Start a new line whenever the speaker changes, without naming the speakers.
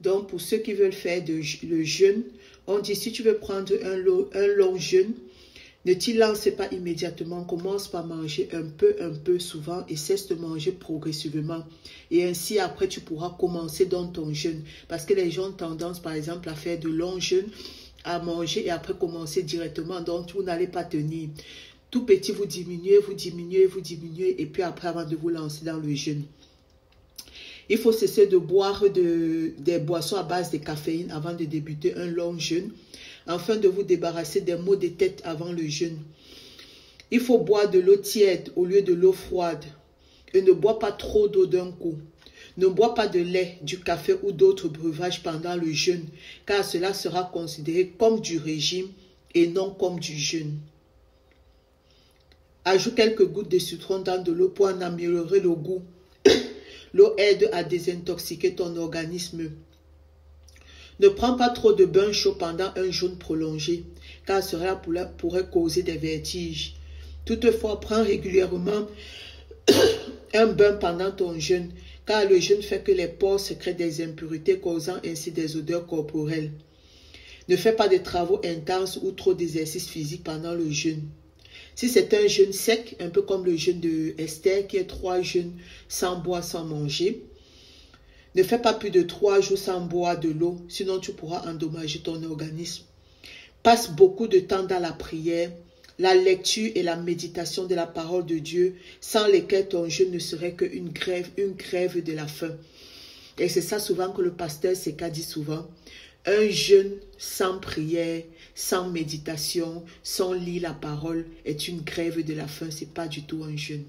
Donc, pour ceux qui veulent faire le jeûne, on dit si tu veux prendre un long jeûne, ne t'y lance pas immédiatement. Commence par manger un peu souvent et cesse de manger progressivement. Et ainsi, après, tu pourras commencer dans ton jeûne. Parce que les gens ont tendance, par exemple, à faire de longs jeûnes, à manger et après commencer directement. Donc, vous n'allez pas tenir. Tout petit, vous diminuez, et puis après, avant de vous lancer dans le jeûne. Il faut cesser de boire des boissons à base de caféine avant de débuter un long jeûne, afin de vous débarrasser des maux de tête avant le jeûne. Il faut boire de l'eau tiède au lieu de l'eau froide. Et ne bois pas trop d'eau d'un coup. Ne bois pas de lait, du café ou d'autres breuvages pendant le jeûne, car cela sera considéré comme du régime et non comme du jeûne. Ajoute quelques gouttes de citron dans de l'eau pour en améliorer le goût. L'eau aide à désintoxiquer ton organisme. Ne prends pas trop de bains chauds pendant un jeûne prolongé, car cela pourrait causer des vertiges. Toutefois, prends régulièrement un bain pendant ton jeûne, car le jeûne fait que les pores sécrètent des impuretés, causant ainsi des odeurs corporelles. Ne fais pas de travaux intenses ou trop d'exercices physiques pendant le jeûne. Si c'est un jeûne sec, un peu comme le jeûne de Esther, qui est 3 jeûnes sans boire, sans manger, ne fais pas plus de 3 jours sans boire de l'eau, sinon tu pourras endommager ton organisme. Passe beaucoup de temps dans la prière, la lecture et la méditation de la parole de Dieu, sans lesquelles ton jeûne ne serait qu'une grève de la faim. Et c'est ça souvent que le pasteur Seka dit souvent. Un jeûne sans prière, sans méditation, sans lire la parole est une grève de la faim. Ce n'est pas du tout un jeûne.